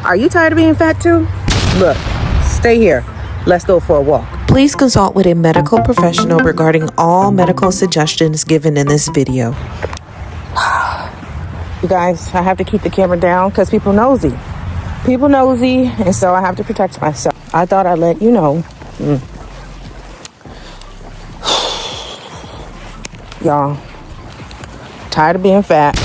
Are you tired of being fat too? Look, stay here. Let's go for a walk. Please consult with a medical professional regarding all medical suggestions given in this video. You guys, I have to keep the camera down because people nosy. People nosy, and so I have to protect myself. I thought I'd let you know. Y'all, tired of being fat.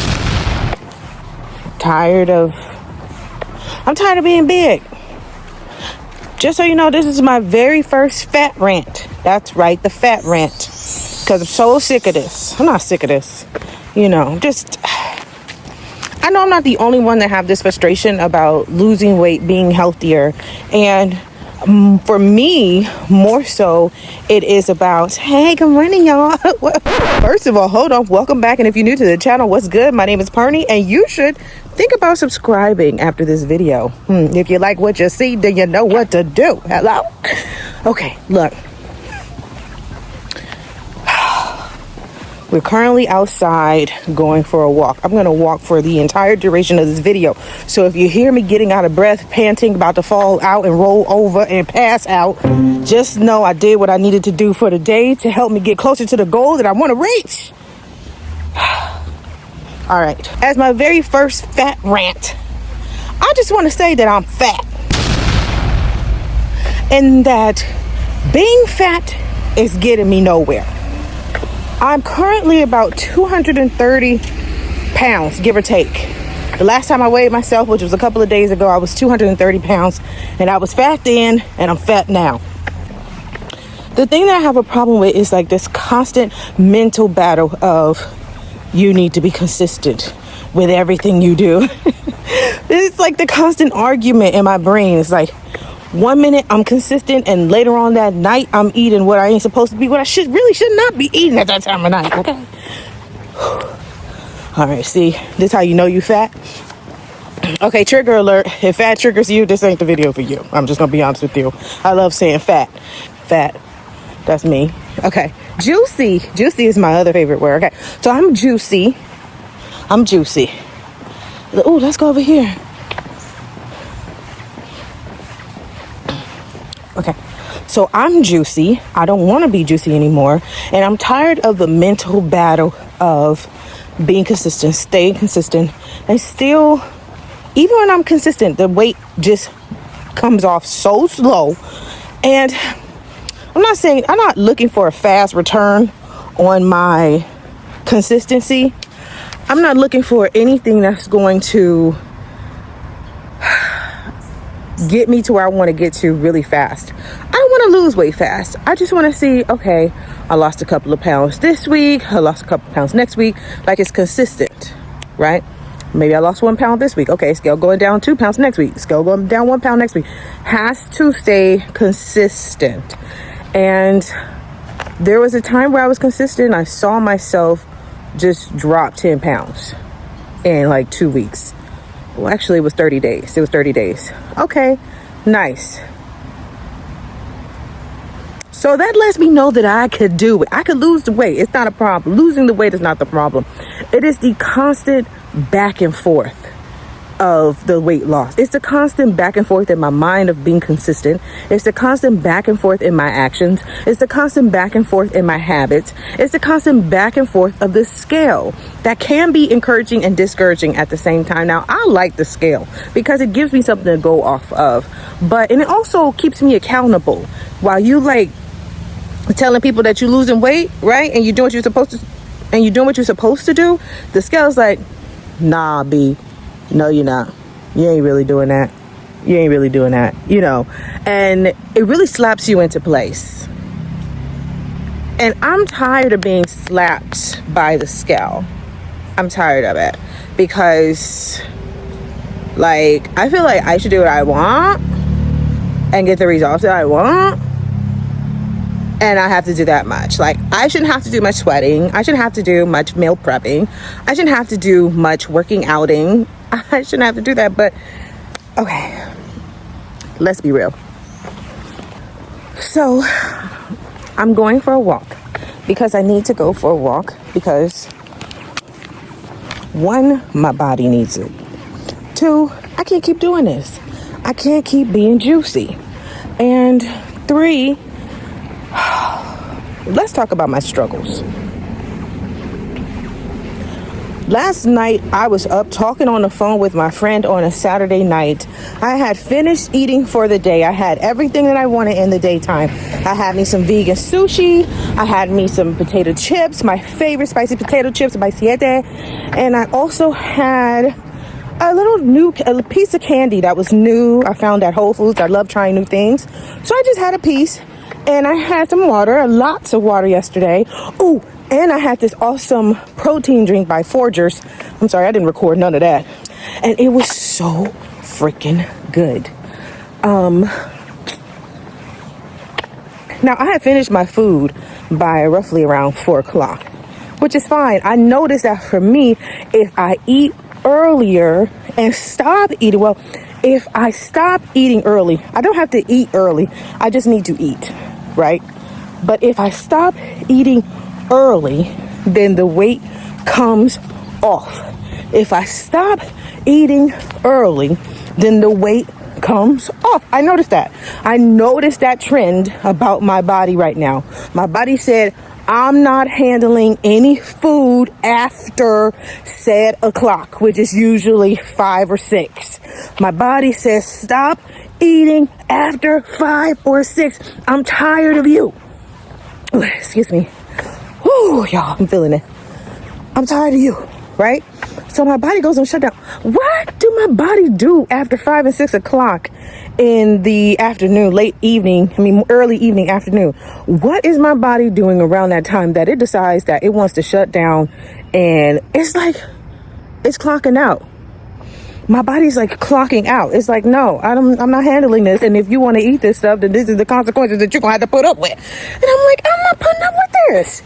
I'm tired of being big. Just so you know, this is my very first fat rant. That's right, the fat rant. Because I'm so sick of this. I'm not sick of this. You know, I know I'm not the only one that have this frustration about losing weight, being healthier. And for me, more so, it is about, hey, good morning, y'all. First of all, hold on. Welcome back. And if you're new to the channel, what's good? My name is Pernie, and you should think about subscribing after this video. If you like what you see, then you know what to do. Hello? Okay, look. We're currently outside going for a walk. I'm going to walk for the entire duration of this video. So if you hear me getting out of breath, panting, about to fall out and roll over and pass out, just know I did what I needed to do for the day to help me get closer to the goal that I want to reach. All right. As my very first fat rant, I just want to say that I'm fat. And that being fat is getting me nowhere. I'm currently about 230 pounds, give or take. The last time I weighed myself, which was a couple of days ago, I was 230 pounds, and I was fat then, and I'm fat now. The thing that I have a problem with is like this constant mental battle of you need to be consistent with everything you do. It's like the constant argument in my brain. It's like, 1 minute I'm consistent, and later on that night I'm eating what I ain't supposed to be, what I should not be eating at that time of night. Okay. All right, see, this is how you know you fat. Okay, trigger alert. If fat triggers you, this ain't the video for you. I'm just gonna be honest with you. I love saying fat. That's me. Okay. Juicy is my other favorite word. Okay, so I'm juicy. Oh, let's go over here. Okay, so I'm juicy. I don't want to be juicy anymore. And I'm tired of the mental battle of being consistent, staying consistent. And still, even when I'm consistent, the weight just comes off so slow. And I'm not looking for a fast return on my consistency. I'm not looking for anything that's going to get me to where I want to get to really fast. I don't want to lose weight fast. I just want to see, okay, I lost a couple of pounds this week. I lost a couple of pounds next week. Like, it's consistent, right? Maybe I lost 1 pound this week. Okay, scale going down 2 pounds next week. Scale going down 1 pound next week. Has to stay consistent. And there was a time where I was consistent. I saw myself just drop 10 pounds in like 2 weeks. Well, actually, it was 30 days. Okay, nice. So that lets me know that I could do it. I could lose the weight. It's not a problem. Losing the weight is not the problem. It is the constant back and forth of the weight loss. It's the constant back and forth in my mind of being consistent. It's the constant back and forth in my actions. It's the constant back and forth in my habits. It's the constant back and forth of the scale that can be encouraging and discouraging at the same time. Now, I like the scale because it gives me something to go off of, and it also keeps me accountable. While you like telling people that you're losing weight, right? And you're doing what you're supposed to do, the scale's like, nah, B. No, you're not. You ain't really doing that. You know, and it really slaps you into place. And I'm tired of being slapped by the scale. I'm tired of it because, like, I feel like I should do what I want and get the results that I want. And I have to do that much. Like, I shouldn't have to do much sweating. I shouldn't have to do much meal prepping. I shouldn't have to do much working outing. I shouldn't have to do that, but okay, let's be real. So I'm going for a walk because I need to go for a walk because 1, my body needs it. 2, I can't keep doing this. I can't keep being juicy. And 3, let's talk about my struggles. Last night, I was up talking on the phone with my friend on a Saturday night. I had finished eating for the day. I had everything that I wanted in the daytime. I had me some vegan sushi. I had me some potato chips, my favorite spicy potato chips by Siete. And I also had a piece of candy that was new. I found at Whole Foods. I love trying new things. So I just had a piece. And I had some water, lots of water yesterday. Oh, and I had this awesome protein drink by Forgers. I'm sorry, I didn't record none of that. And it was so freaking good. Now, I had finished my food by roughly around 4 o'clock, which is fine. I noticed that for me, if I eat earlier and stop eating, well, if I stop eating early, I don't have to eat early. I just need to eat, right? But if I stop eating early, then the weight comes off. If I stop eating early, then the weight comes off. I noticed that. I noticed that trend about my body right now. My body said, I'm not handling any food after said o'clock, which is usually 5 or 6. My body says, stop eating after 5 or 6. I'm tired of you. Excuse me. Whew, y'all, I'm feeling it. I'm tired of you, right? So my body goes on shutdown. What do my body do after 5 and 6 o'clock in the afternoon, early evening, afternoon? What is my body doing around that time that it decides that it wants to shut down? And it's like, it's clocking out. My body's like clocking out. It's like, no, I'm not handling this. And if you want to eat this stuff, then this is the consequences that you're going to have to put up with. And I'm like, I'm not putting up with this.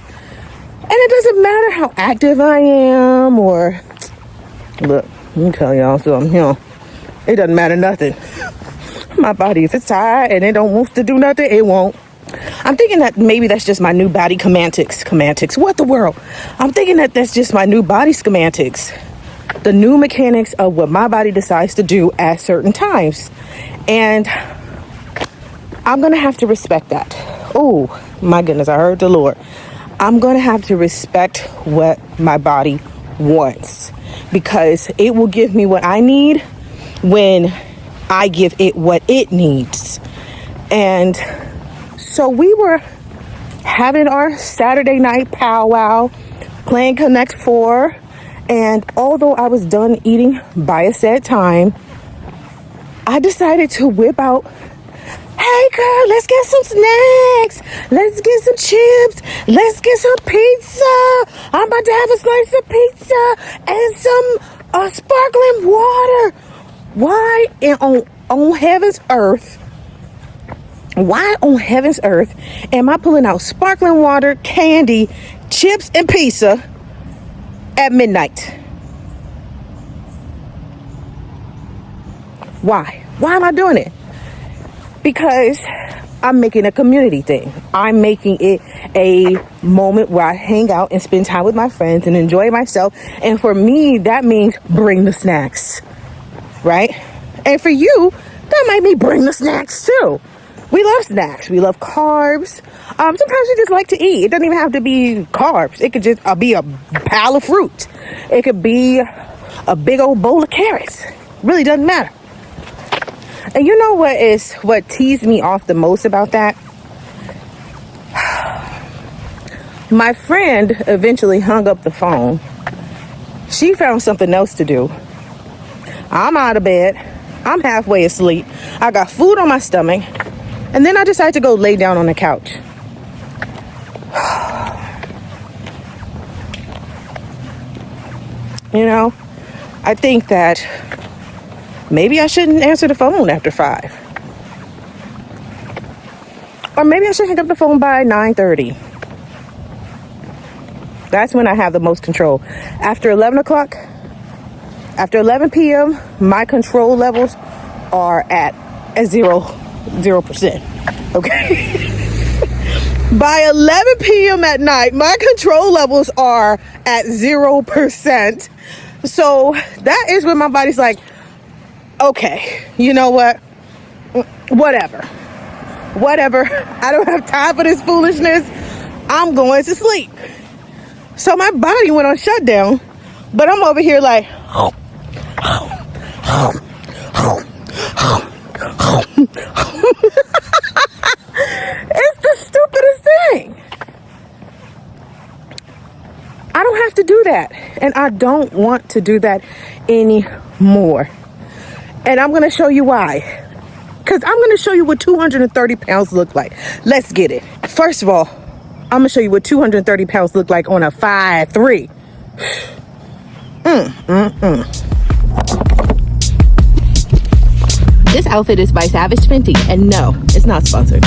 And it doesn't matter how active I am or, look, let me tell y'all something, it doesn't matter nothing. My body, if it's tired and it don't want to do nothing, it won't. I'm thinking that maybe that's just my new body semantics. What the world? I'm thinking that that's just my new body semantics. The new mechanics of what my body decides to do at certain times. And I'm going to have to respect that. Oh, my goodness, I heard the Lord. I'm going to have to respect what my body wants because it will give me what I need when I give it what it needs. And so we were having our Saturday night powwow, playing Connect 4. And although I was done eating by a set time, I decided to whip out, hey girl, let's get some snacks. Let's get some chips. Let's get some pizza. I'm about to have a slice of pizza and some sparkling water. Why on heaven's earth? Why on heaven's earth am I pulling out sparkling water, candy, chips, and pizza at midnight? Why? Why am I doing it? Because I'm making a community thing. I'm making it a moment where I hang out and spend time with my friends and enjoy myself. And for me, that means bring the snacks, right? And for you, that might mean bring the snacks too. We love snacks. We love carbs. Sometimes we just like to eat. It doesn't even have to be carbs. It could just be a pile of fruit. It could be a big old bowl of carrots. Really doesn't matter. And you know what teased me off the most about that? My friend eventually hung up the phone. She found something else to do. I'm out of bed. I'm halfway asleep. I got food on my stomach. And then I decided to go lay down on the couch. I think that maybe I shouldn't answer the phone after 5. Or maybe I should hang up the phone by 9:30. That's when I have the most control. After 11 o'clock, after 11 p.m., my control levels are at 0%. Okay? By 11 p.m. at night, my control levels are at 0%. So that is when my body's like, okay, you know what? Whatever. I don't have time for this foolishness. I'm going to sleep. So my body went on shutdown, but I'm over here like, it's the stupidest thing. I don't have to do that. And I don't want to do that anymore. And I'm going to show you why. Because I'm going to show you what 230 pounds look like. Let's get it. First of all, I'm going to show you what 230 pounds look like on a 5'3". This outfit is by Savage Fenty. And no, it's not sponsored.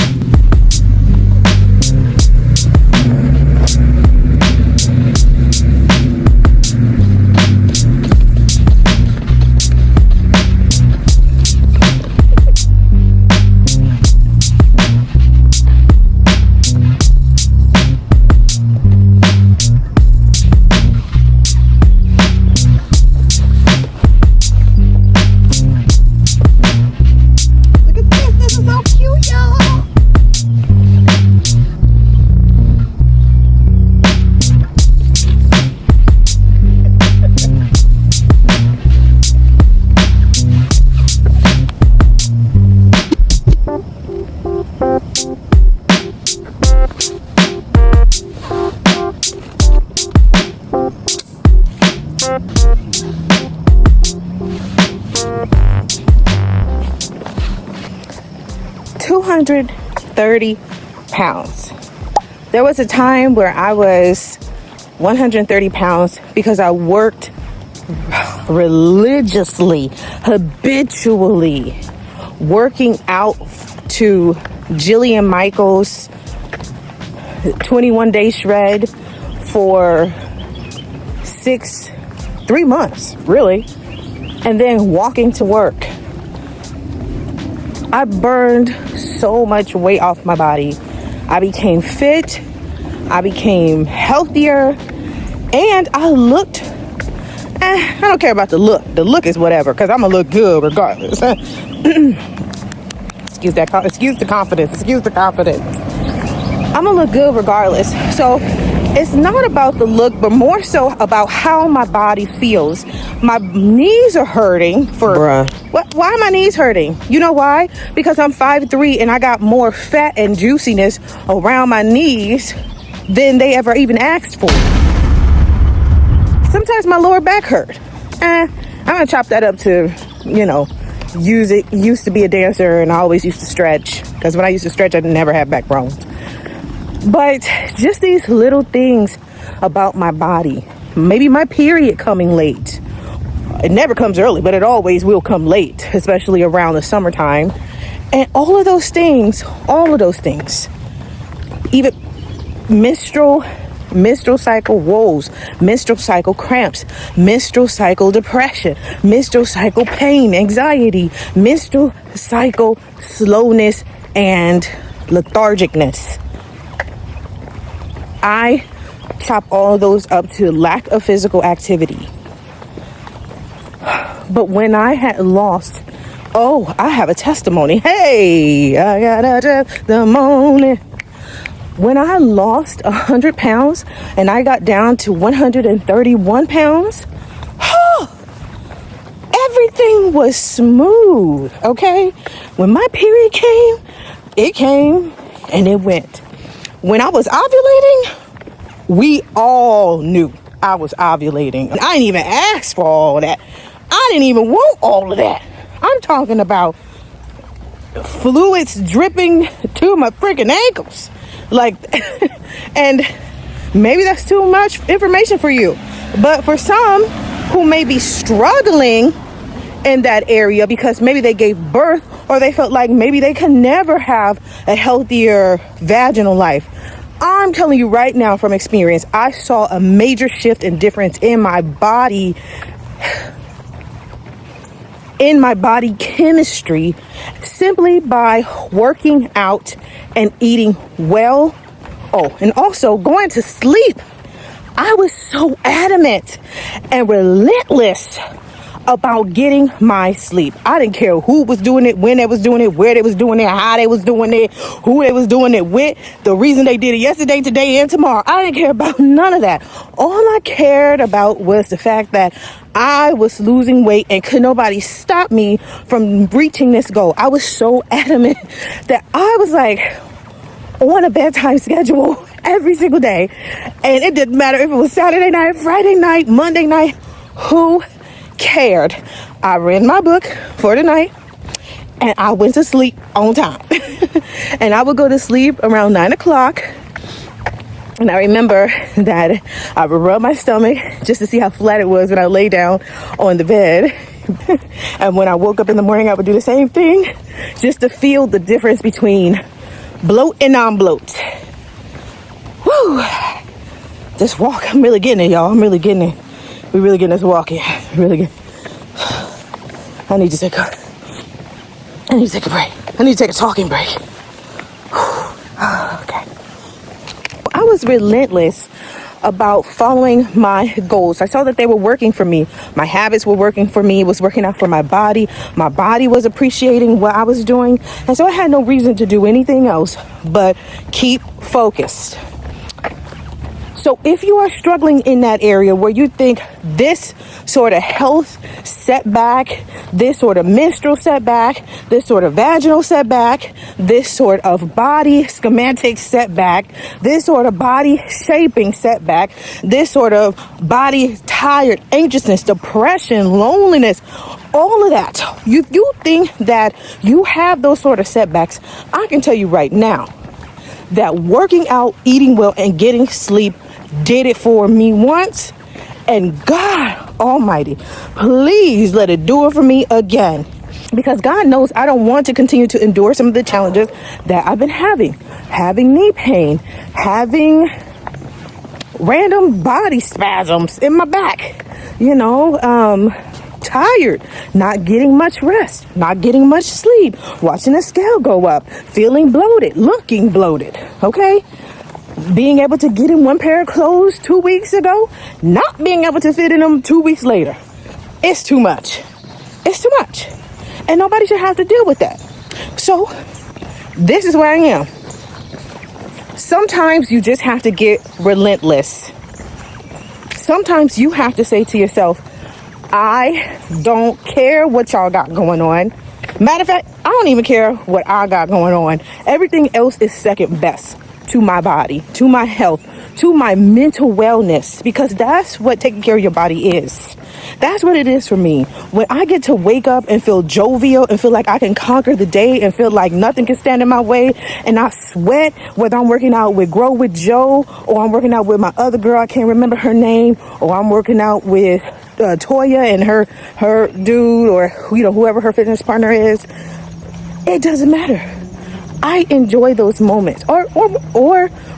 Look at this. This is so cute, y'all. 230 pounds. There was a time where I was 130 pounds because I worked religiously, habitually, working out to Jillian Michaels' 21-day shred for 3 months, really, and then walking to work. I burned so much weight off my body. I became fit, I became healthier, and I looked, I don't care about the look. The look is whatever, because I'm going to look good regardless. Excuse the confidence. I'm going to look good regardless. So it's not about the look, but more so about how my body feels. My knees are hurting why are my knees hurting? You know why? Because I'm 5'3" and I got more fat and juiciness around my knees than they ever even asked for. Sometimes my lower back hurt. I'm gonna chop that up to, use it. Used to be a dancer and I always used to stretch, because when I used to stretch I never had back problems. But just these little things about my body. Maybe my period coming late. It never comes early, but it always will come late, especially around the summertime. And all of those things, even menstrual cycle woes, menstrual cycle cramps, menstrual cycle depression, menstrual cycle pain, anxiety, menstrual cycle slowness and lethargicness. I chop all of those up to lack of physical activity. But when I had lost, I have a testimony. Hey, I got a testimony. When I lost 100 pounds and I got down to 131 pounds, everything was smooth, okay? When my period came, it came and it went. When I was ovulating, we all knew I was ovulating. I didn't even ask for all of that. I didn't even want all of that. I'm talking about fluids dripping to my freaking ankles. And maybe that's too much information for you. But for some who may be struggling in that area because maybe they gave birth or they felt like maybe they can never have a healthier vaginal life, I'm telling you right now from experience, I saw a major shift and difference in my body chemistry simply by working out and eating well. And also going to sleep. I was so adamant and relentless about getting my sleep. I didn't care who was doing it, when they was doing it, where they was doing it, how they was doing it, who they was doing it with, the reason they did it yesterday, today, and tomorrow. I didn't care about none of that. All I cared about was the fact that I was losing weight and could nobody stop me from reaching this goal. I was so adamant that I was like on a bedtime schedule every single day. And it didn't matter if it was Saturday night, Friday night, Monday night, who cared? I read my book for the night and I went to sleep on time. And I would go to sleep around 9 o'clock. And I remember that I would rub my stomach just to see how flat it was when I lay down on the bed. And when I woke up in the morning, I would do the same thing just to feel the difference between bloat and non-bloat. Woo! This walk, I'm really getting it, y'all. I'm really getting it. We really getting this walk in. Really good. I need to take a break. I need to take a talking break. Okay. I was relentless about following my goals. I saw that they were working for me. My habits were working for me. It was working out for my body. My body was appreciating what I was doing. And so I had no reason to do anything else but keep focused. So if you are struggling in that area where you think this sort of health setback, this sort of menstrual setback, this sort of vaginal setback, this sort of body schematic setback, this sort of body shaping setback, this sort of body tired, anxiousness, depression, loneliness, all of that, you think that you have those sort of setbacks, I can tell you right now that working out, eating well, and getting sleep did it for me once, and God Almighty, please let it do it for me again, because God knows I don't want to continue to endure some of the challenges that I've been having knee pain, having random body spasms in my back, tired, not getting much rest, not getting much sleep, watching the scale go up, feeling bloated, looking bloated, okay? Being able to get in one pair of clothes 2 weeks ago, not being able to fit in them 2 weeks later. It's too much. It's too much. And nobody should have to deal with that. So this is where I am. Sometimes you just have to get relentless. Sometimes you have to say to yourself, I don't care what y'all got going on. Matter of fact, I don't even care what I got going on. Everything else is second best to my body, to my health, to my mental wellness, because that's what taking care of your body is. That's what it is for me. When I get to wake up and feel jovial and feel like I can conquer the day and feel like nothing can stand in my way, and I sweat, whether I'm working out with Grow with Joe, or I'm working out with my other girl, I can't remember her name, or I'm working out with Toya and her dude, or whoever her fitness partner is. It doesn't matter. I enjoy those moments. Or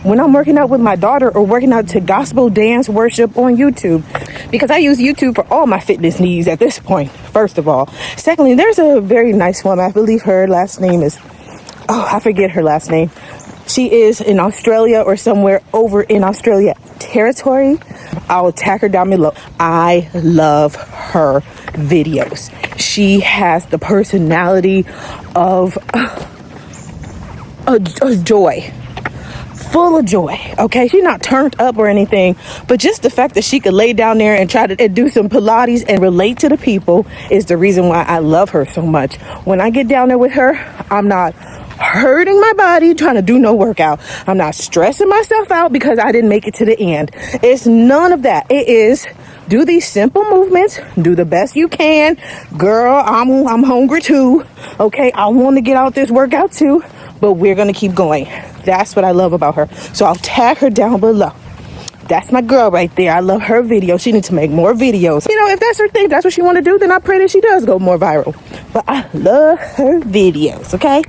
when I'm working out with my daughter, or working out to gospel dance worship on YouTube, because I use YouTube for all my fitness needs at this point, first of all. Secondly, there's a very nice woman. I believe her last name is, I forget her last name. She is in Australia or somewhere over in Australia territory. I'll tag her down below. I love her videos. She has the personality of a joy, full of joy. Okay, she's not turned up or anything, but just the fact that she could lay down there and try to do some Pilates and relate to the people is the reason why I love her so much. When I get down there with her, I'm not hurting my body trying to do no workout. I'm not stressing myself out because I didn't make it to the end. It's none of that. It is do these simple movements, do the best you can. Girl, I'm hungry too. Okay, I want to get out this workout too, but we're going to keep going. That's what I love about her. So I'll tag her down below. That's my girl right there. I love her video. She needs to make more videos. If that's her thing, that's what she want to do, then I pray that she does go more viral. But I love her videos, okay?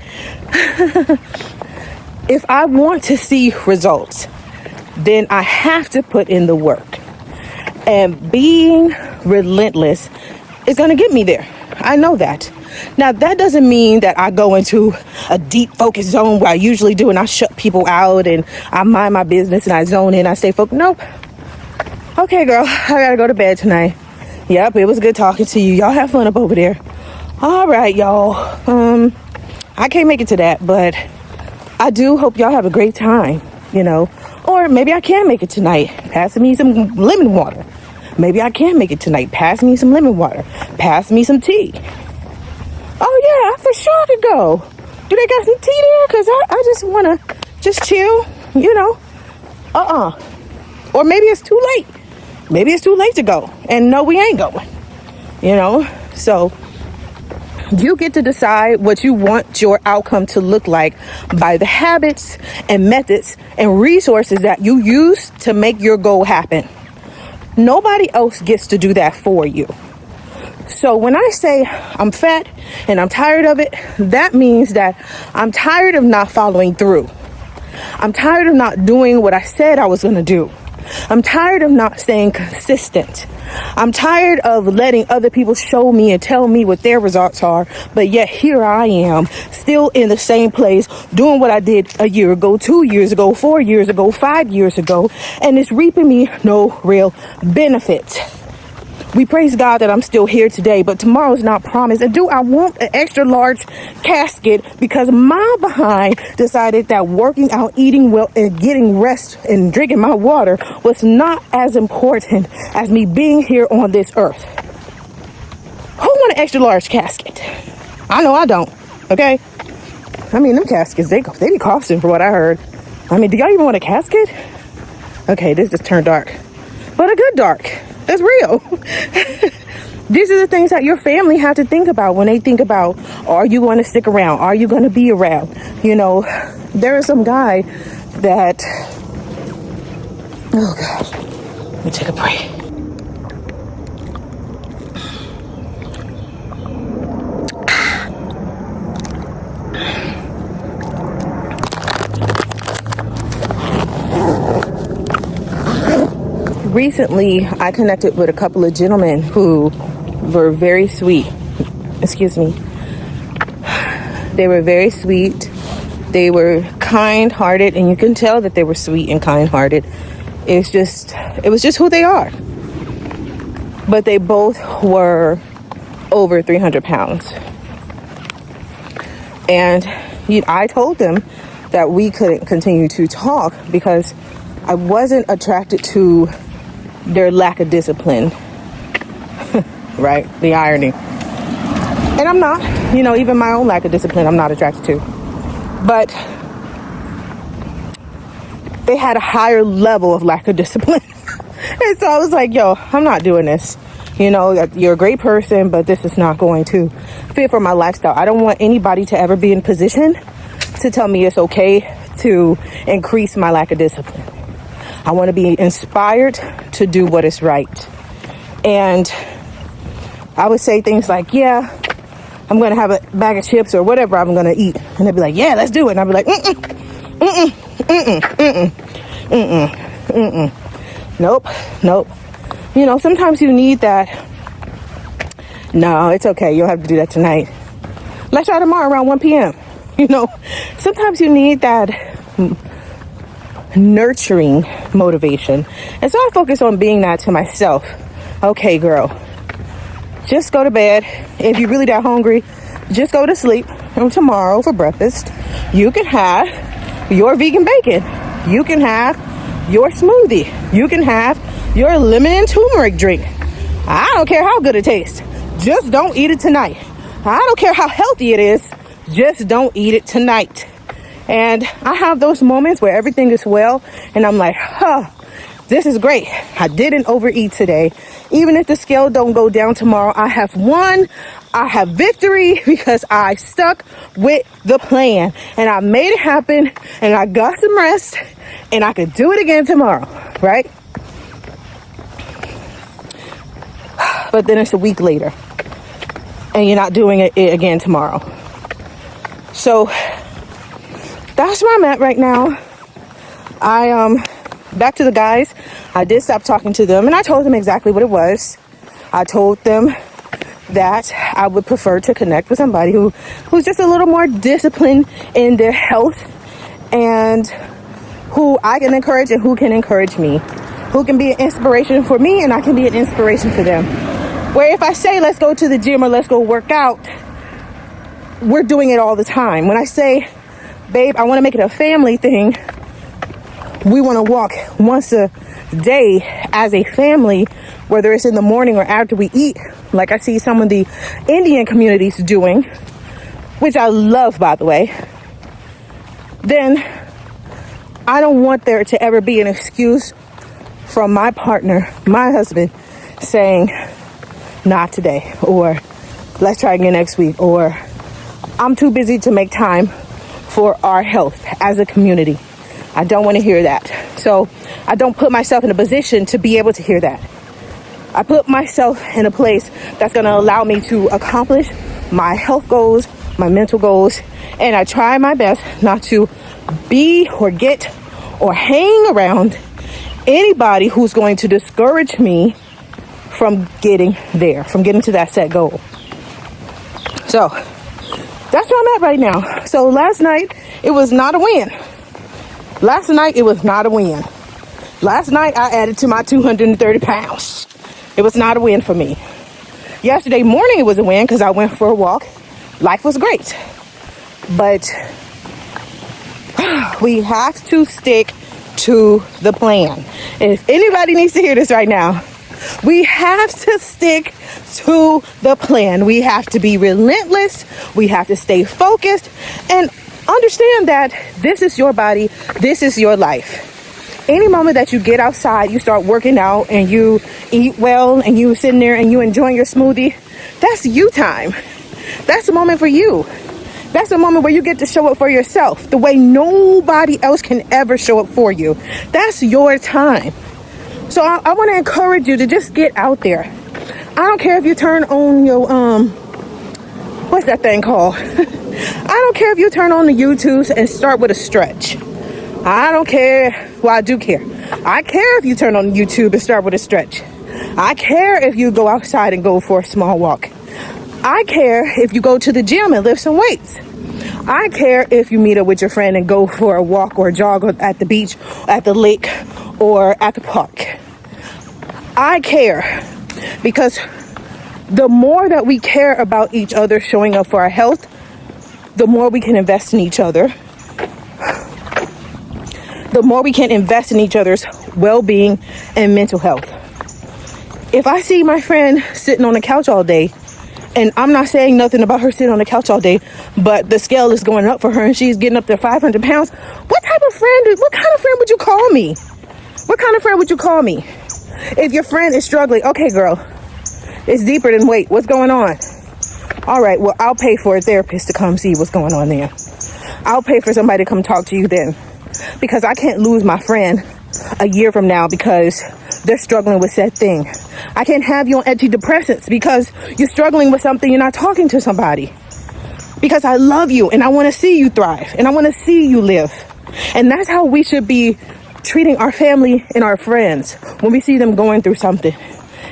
If I want to see results, then I have to put in the work. And being relentless is going to get me there. I know that. Now, that doesn't mean that I go into a deep focus zone where I usually do and I shut people out and I mind my business and I zone in, I stay focused. Nope. Okay, girl, I gotta go to bed tonight. Yep, it was good talking to you. Y'all have fun up over there. All right, y'all. I can't make it to that, but I do hope y'all have a great time, Or maybe I can make it tonight. Pass me some lemon water. Maybe I can make it tonight. Pass me some lemon water. Pass me some tea. Oh, yeah, I for sure could go. Do they got some tea there? Because I just want to just chill, Or maybe it's too late. Maybe it's too late to go. And no, we ain't going. So you get to decide what you want your outcome to look like by the habits and methods and resources that you use to make your goal happen. Nobody else gets to do that for you. So when I say I'm fat and I'm tired of it, that means that I'm tired of not following through. I'm tired of not doing what I said I was going to do. I'm tired of not staying consistent. I'm tired of letting other people show me and tell me what their results are, but yet here I am, still in the same place, doing what I did a year ago, 2 years ago, 4 years ago, 5 years ago, and it's reaping me no real benefit. We praise God that I'm still here today, but tomorrow's not promised. And do I want an extra large casket because my behind decided that working out, eating well, and getting rest and drinking my water was not as important as me being here on this earth? Who want an extra large casket? I know I don't, okay? I mean, them caskets, they be costing for what I heard. I mean, do y'all even want a casket? Okay, this just turned dark. But a good dark. That's real. These are the things that your family have to think about when they think about, are you going to stick around? Are you going to be around? There is some guy that, oh God, let me take a break. Recently, I connected with a couple of gentlemen who were very sweet. Excuse me. They were very sweet. They were kind-hearted, and you can tell that they were sweet and kind-hearted. It was just who they are. But they both were over 300 pounds. And I told them that we couldn't continue to talk because I wasn't attracted to their lack of discipline. Right? The irony. And I'm not, even my own lack of discipline, I'm not attracted to. But they had a higher level of lack of discipline. And so I was like, yo, I'm not doing this. You're a great person, but this is not going to fit for my lifestyle. I don't want anybody to ever be in position to tell me it's okay to increase my lack of discipline. I want to be inspired to do what is right. And I would say things like, yeah, I'm going to have a bag of chips or whatever I'm going to eat. And they'd be like, yeah, let's do it. And I'd be like, nope. Sometimes you need that. No, it's okay. You'll have to do that tonight. Let's try tomorrow around 1 p.m. Sometimes you need that nurturing motivation. And so I focus on being that to myself. Okay, girl, just go to bed. If you're really that hungry, just go to sleep. And tomorrow for breakfast, you can have your vegan bacon. You can have your smoothie. You can have your lemon and turmeric drink. I don't care how good it tastes. Just don't eat it tonight. I don't care how healthy it is. Just don't eat it tonight. And I have those moments where everything is well, and I'm like, this is great. I didn't overeat today. Even if the scale don't go down tomorrow, I have won. I have victory because I stuck with the plan, and I made it happen, and I got some rest, and I could do it again tomorrow, right? But then it's a week later, and you're not doing it again tomorrow. So that's where I'm at right now. Back to the guys. I did stop talking to them, and I told them exactly what it was. I told them that I would prefer to connect with somebody who's just a little more disciplined in their health, and who I can encourage and who can encourage me, who can be an inspiration for me, and I can be an inspiration for them. Where if I say let's go to the gym or let's go work out, we're doing it all the time. When I say, babe, I want to make it a family thing, we want to walk once a day as a family, whether it's in the morning or after we eat, like I see some of the Indian communities doing, which I love, by the way, then I don't want there to ever be an excuse from my partner, my husband, saying, not today, or let's try again next week, or I'm too busy to make time for our health as a community. I don't want to hear that. So I don't put myself in a position to be able to hear that. I put myself in a place that's going to allow me to accomplish my health goals, my mental goals, and I try my best not to be or get or hang around anybody who's going to discourage me from getting there, from getting to that set goal. So that's where I'm at right now. So last night, it was not a win. Last night, I added to my 230 pounds. It was not a win for me. Yesterday morning, it was a win because I went for a walk. Life was great. But we have to stick to the plan. And if anybody needs to hear this right now, we have to stick to the plan. We have to be relentless. We have to stay focused and understand that this is your body. This is your life. Any moment that you get outside, you start working out and you eat well and you sitting there and you enjoying your smoothie, that's you time. That's a moment for you. That's a moment where you get to show up for yourself the way nobody else can ever show up for you. That's your time. So I want to encourage you to just get out there. I don't care if you turn on your, what's that thing called? I don't care if you turn on the YouTubes and start with a stretch. I don't care. Well, I do care. I care if you turn on YouTube and start with a stretch. I care if you go outside and go for a small walk. I care if you go to the gym and lift some weights. I care if you meet up with your friend and go for a walk or a jog at the beach, at the lake, or at the park. I care because the more that we care about each other showing up for our health, the more we can invest in each other. The more we can invest in each other's well-being and mental health. If I see my friend sitting on the couch all day, and I'm not saying nothing about her sitting on the couch all day, but the scale is going up for her and she's getting up to 500 pounds, what kind of friend would you call me? What kind of friend would you call me? If your friend is struggling, okay, girl, it's deeper than weight. What's going on? All right, well, I'll pay for a therapist to come see what's going on there. I'll pay for somebody to come talk to you then. Because I can't lose my friend a year from now because they're struggling with said thing. I can't have you on antidepressants because you're struggling with something, you're not talking to somebody. Because I love you and I want to see you thrive and I want to see you live. And that's how we should be treating our family and our friends when we see them going through something.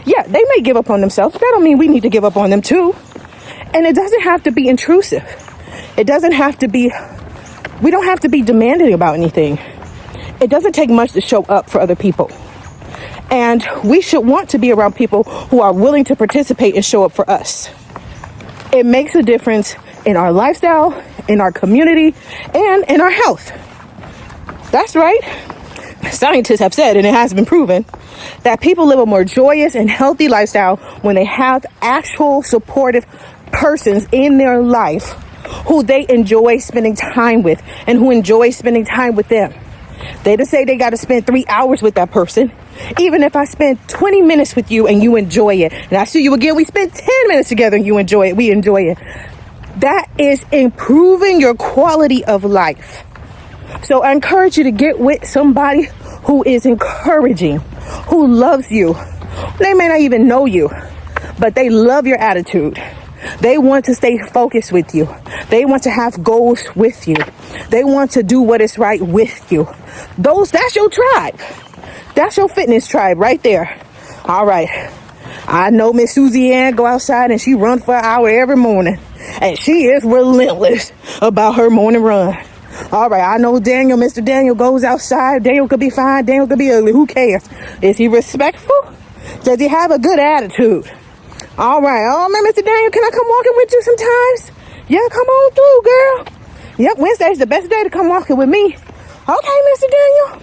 Yeah, they may give up on themselves. That don't mean we need to give up on them too. And it doesn't have to be intrusive. It doesn't have to be, we don't have to be demanding about anything. It doesn't take much to show up for other people. And we should want to be around people who are willing to participate and show up for us. It makes a difference in our lifestyle, in our community, and in our health. That's right. Scientists have said, and it has been proven, that people live a more joyous and healthy lifestyle when they have actual supportive persons in their life who they enjoy spending time with and who enjoy spending time with them. They just say they got to spend 3 hours with that person. Even if I spend 20 minutes with you and you enjoy it, and I see you again, we spend 10 minutes together and you enjoy it, we enjoy it. That is improving your quality of life. So I encourage you to get with somebody who is encouraging, who loves you. They may not even know you, but they love your attitude. They want to stay focused with you. They want to have goals with you. They want to do what is right with you. That's your tribe. That's your fitness tribe right there. All right. I know Miss Susie Ann go outside and she runs for an hour every morning. And she is relentless about her morning run. All right. I know Daniel, Mr. Daniel goes outside. Daniel could be fine. Daniel could be ugly. Who cares? Is he respectful? Does he have a good attitude? All right. Oh, man, Mr. Daniel, can I come walking with you sometimes? Yeah, come on through, girl. Yep, Wednesday's the best day to come walking with me. Okay, Mr. Daniel.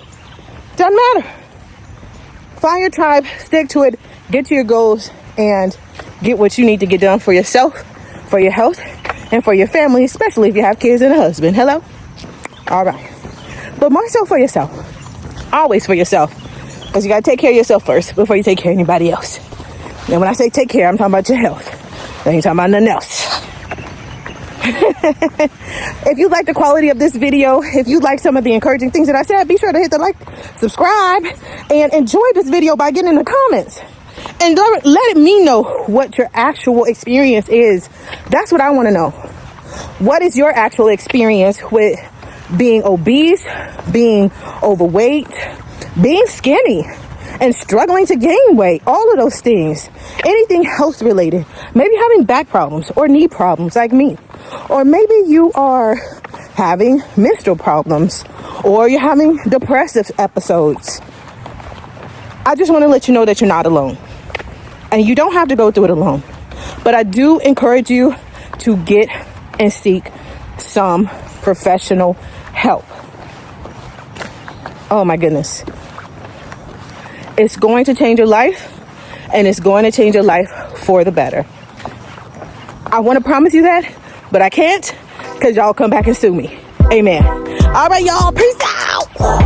Doesn't matter. Find your tribe, stick to it, get to your goals, and get what you need to get done for yourself, for your health, and for your family, especially if you have kids and a husband. Hello? All right. But more so for yourself. Always for yourself. Because you got to take care of yourself first before you take care of anybody else. And when I say take care, I'm talking about your health. I ain't talking about nothing else. If you like the quality of this video, if you like some of the encouraging things that I said, be sure to hit the like, subscribe, and enjoy this video by getting in the comments. And let me know what your actual experience is. That's what I want to know. What is your actual experience with being obese, being overweight, being skinny, and struggling to gain weight? All of those things. Anything health related. Maybe having back problems or knee problems like me. Or maybe you are having menstrual problems, or you're having depressive episodes. I just want to let you know that you're not alone. And you don't have to go through it alone. But I do encourage you to get and seek some professional help. Oh my goodness. It's going to change your life, and it's going to change your life for the better. I want to promise you that, but I can't, because y'all come back and sue me. Amen. All right, y'all. Peace out.